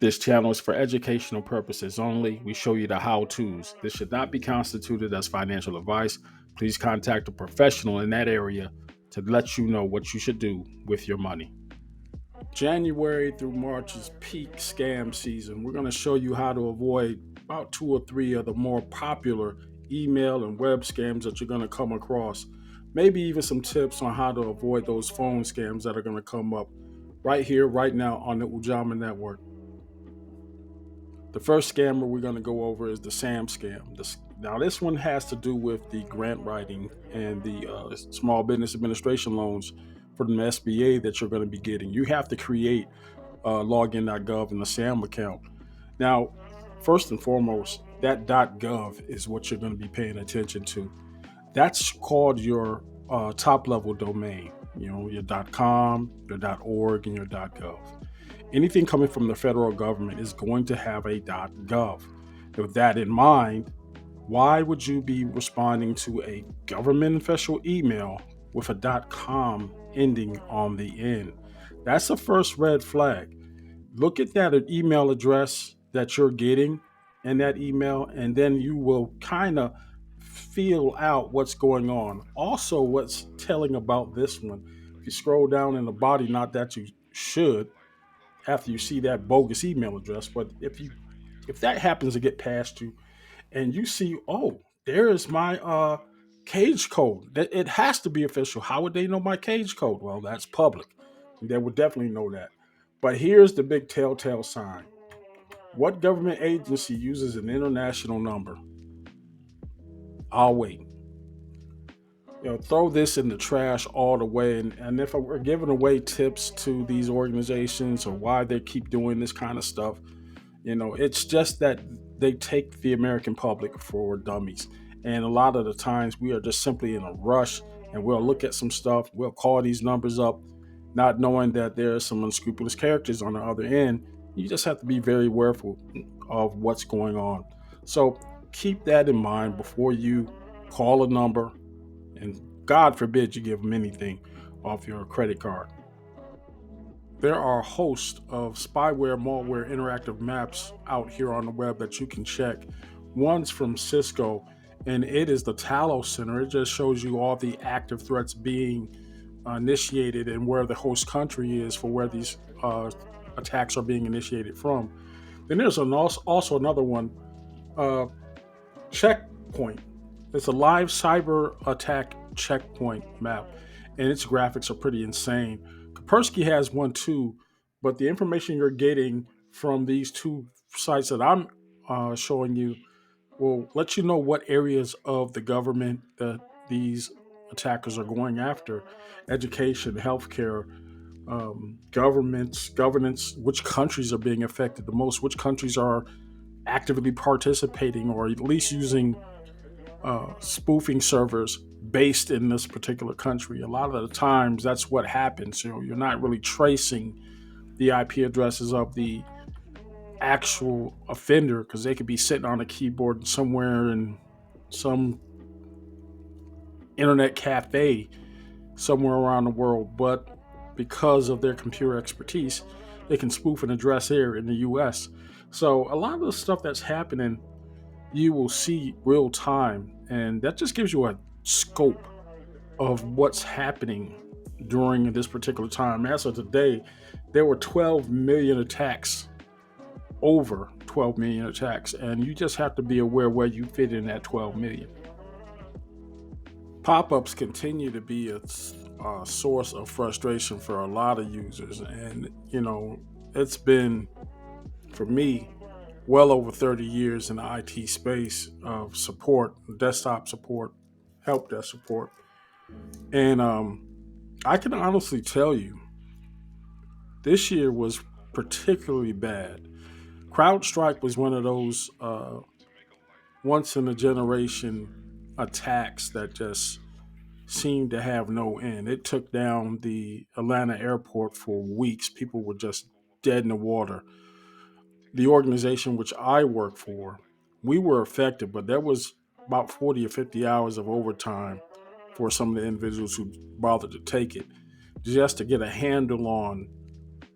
This channel is for educational purposes only. We show you the how-tos. This should not be constituted as financial advice. Please contact a professional in that area to let you know what you should do with your money. January through March is peak scam season. We're going to show you how to avoid about two or three of the more popular email and web scams that you're going to come across. Maybe even some tips on how to avoid those phone scams that are going to come up right here, right now on the Ujama Network. The first scammer we're going to go over is the SAM scam. Now, this one has to do with the grant writing and the Small Business Administration loans for the SBA that you're going to be getting. You have to create login.gov and the SAM account. Now, first and foremost, that .gov is what you're going to be paying attention to. That's called your top level domain. You know, your .com, your .org, and your .gov. Anything coming from the federal government is going to have a .gov. With that in mind, why would you be responding to a government official email with a .com ending on the end? That's the first red flag. Look at that email address that you're getting in that email, and then you will kind of feel out what's going on. Also, what's telling about this one, if you scroll down in the body, not that you should, after you see that bogus email address, but if that happens to get past you and you see, oh, there is my cage code. That it has to be official. How would they know my cage code? Well, that's public. They would definitely know that. But here's the big telltale sign. What government agency uses an international number? I'll wait. Throw this in the trash all the way. And if we're giving away tips to these organizations or why they keep doing this kind of stuff, it's just that they take the American public for dummies. And a lot of the times we are just simply in a rush and we'll look at some stuff, we'll call these numbers up, not knowing that there are some unscrupulous characters on the other end. You just have to be very careful of what's going on. So keep that in mind before you call a number, and God forbid you give them anything off your credit card. There are a host of spyware, malware, interactive maps out here on the web that you can check. One's from Cisco, and it is the Talos Center. It just shows you all the active threats being initiated and where the host country is for where these attacks are being initiated from. Then there's also another one, Checkpoint. It's a live cyber attack checkpoint map, and its graphics are pretty insane. Kaspersky has one too, but the information you're getting from these two sites that I'm showing you will let you know what areas of the government that these attackers are going after: education, healthcare, governance, which countries are being affected the most, which countries are actively participating or at least using spoofing servers based in this particular country. A lot of the times that's what happens. You're not really tracing the IP addresses of the actual offender because they could be sitting on a keyboard somewhere in some internet cafe somewhere around the world, but because of their computer expertise, they can spoof an address here in the US. So a lot of the stuff that's happening, you will see real time, and that just gives you a scope of what's happening during this particular time. As of today, there were 12 million attacks, over 12 million attacks, and you just have to be aware where you fit in that 12 million. Pop-ups continue to be a source of frustration for a lot of users, and it's been, for me, well over 30 years in the IT space of support, desktop support, help desk support. And I can honestly tell you, this year was particularly bad. CrowdStrike was one of those once in a generation attacks that just seemed to have no end. It took down the Atlanta airport for weeks. People were just dead in the water. The organization which I work for, we were affected, but there was about 40 or 50 hours of overtime for some of the individuals who bothered to take it just to get a handle on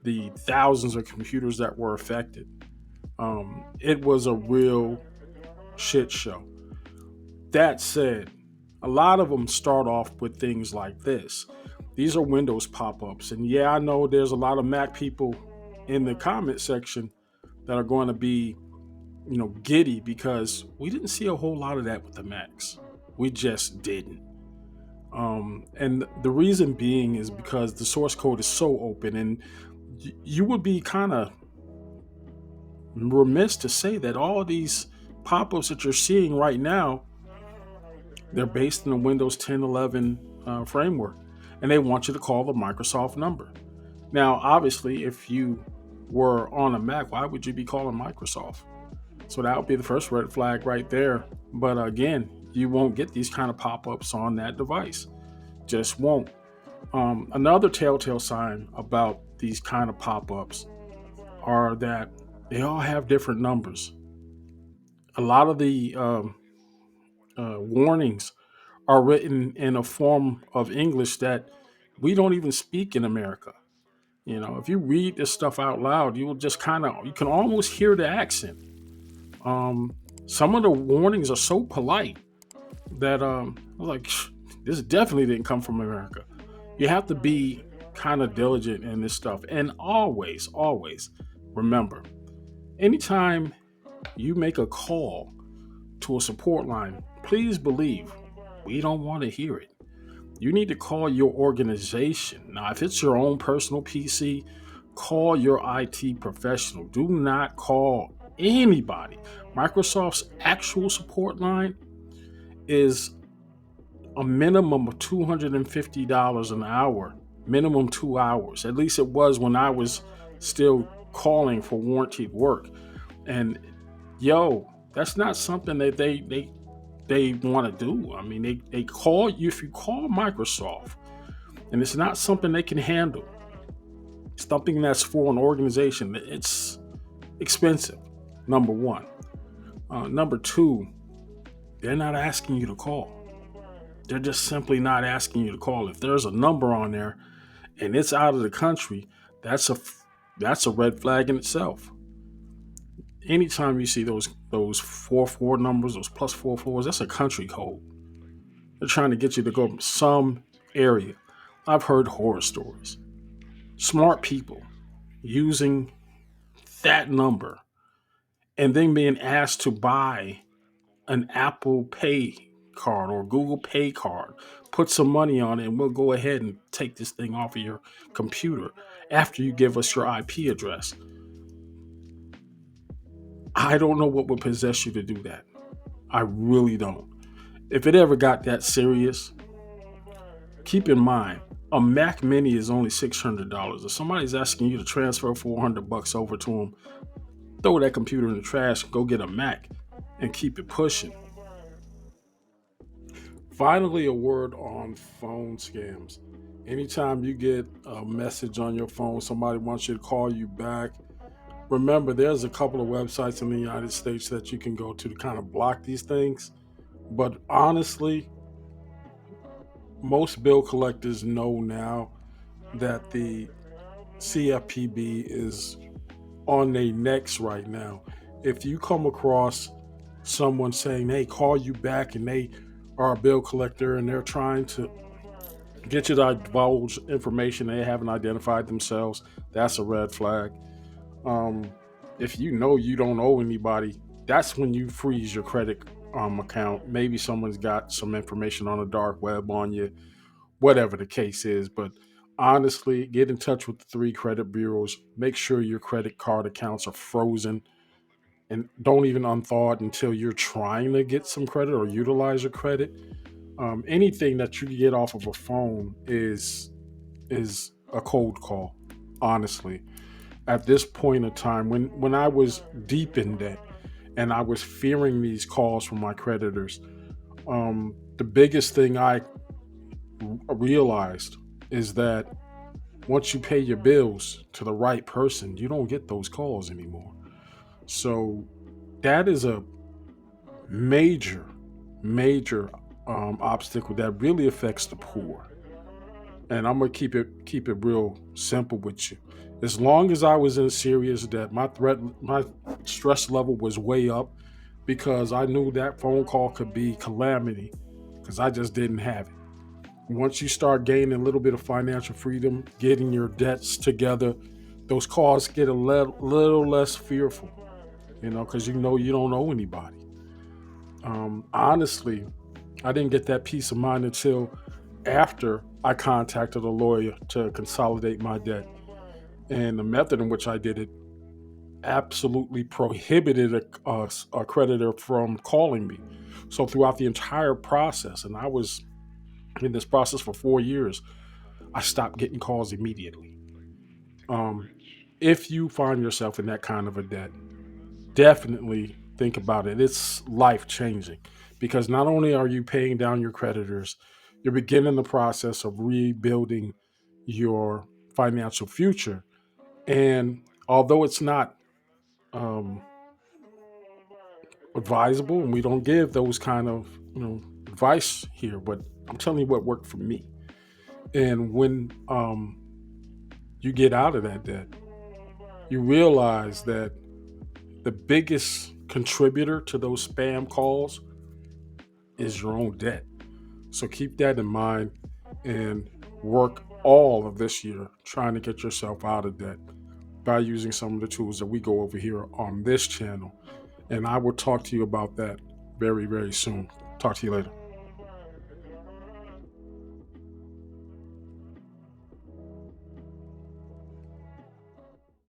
the thousands of computers that were affected. It was a real shit show. That said, a lot of them start off with things like this. These are Windows pop ups. And yeah, I know there's a lot of Mac people in the comment section that are going to be, giddy because we didn't see a whole lot of that with the Macs. We just didn't. And the reason being is because the source code is so open, and you would be kind of remiss to say that all these pop ups that you're seeing right now, they're based in the Windows 10, 11 framework, and they want you to call the Microsoft number. Now, obviously, if you were on a Mac, why would you be calling Microsoft? So that would be the first red flag right there. But again, you won't get these kind of pop ups on that device. Just won't. Another telltale sign about these kind of pop ups are that they all have different numbers. A lot of the warnings are written in a form of English that we don't even speak in America. If you read this stuff out loud, you will just you can almost hear the accent. Um, some of the warnings are so polite that I was like, this definitely didn't come from America. You have to be kind of diligent in this stuff. And always, always remember, anytime you make a call to a support line, please believe we don't want to hear it. You need to call your organization. Now, if it's your own personal PC, call your IT professional. Do not call anybody. Microsoft's actual support line is a minimum of $250 an hour, minimum 2 hours. At least it was when I was still calling for warranted work. And that's not something that they want to do. I mean, they call you, if you call Microsoft and it's not something they can handle, something that's for an organization, it's expensive, number one. Number two, they're not asking you to call. They're just simply not asking you to call. If there's a number on there and it's out of the country, that's a red flag in itself. Anytime you see those 44 numbers, those plus 44s, that's a country code. They're trying to get you to go to some area. I've heard horror stories. Smart people using that number and then being asked to buy an Apple Pay card or Google Pay card, put some money on it, and we'll go ahead and take this thing off of your computer after you give us your IP address. I don't know what would possess you to do that. I really don't. If it ever got that serious, keep in mind a Mac Mini is only $600. If somebody's asking you to transfer $400 over to them, throw that computer in the trash, go get a Mac, and keep it pushing. Finally, a word on phone scams. Anytime you get a message on your phone, somebody wants you to call you back. Remember, there's a couple of websites in the United States that you can go to kind of block these things. But honestly, most bill collectors know now that the CFPB is on their necks right now. If you come across someone saying, hey, call you back, and they are a bill collector and they're trying to get you to divulge information they haven't identified themselves, that's a red flag. Um, if you know you don't owe anybody, that's when you freeze your credit account. Maybe someone's got some information on the dark web on you, whatever the case is. But honestly, get in touch with the three credit bureaus. Make sure your credit card accounts are frozen and don't even unthaw it until you're trying to get some credit or utilize your credit. Anything that you get off of a phone is a cold call, honestly. At this point in time, when I was deep in debt and I was fearing these calls from my creditors, the biggest thing I realized is that once you pay your bills to the right person, you don't get those calls anymore. So that is a major, major obstacle that really affects the poor. And I'm gonna keep it real simple with you. As long as I was in serious debt, my stress level was way up because I knew that phone call could be calamity because I just didn't have it. Once you start gaining a little bit of financial freedom, getting your debts together, those calls get a little less fearful, because you know you don't owe anybody. Honestly, I didn't get that peace of mind until after I contacted a lawyer to consolidate my debt. And the method in which I did it absolutely prohibited a creditor from calling me. So throughout the entire process, and I was in this process for 4 years, I stopped getting calls immediately. Um, if you find yourself in that kind of a debt, definitely think about it. It's life changing because not only are you paying down your creditors, you're beginning the process of rebuilding your financial future. And although it's not um, advisable, and we don't give those kind of advice here, but I'm telling you what worked for me. And when you get out of that debt, you realize that the biggest contributor to those spam calls is your own debt. So keep that in mind and work all of this year trying to get yourself out of debt by using some of the tools that we go over here on this channel. And I will talk to you about that very, very soon. Talk to you later.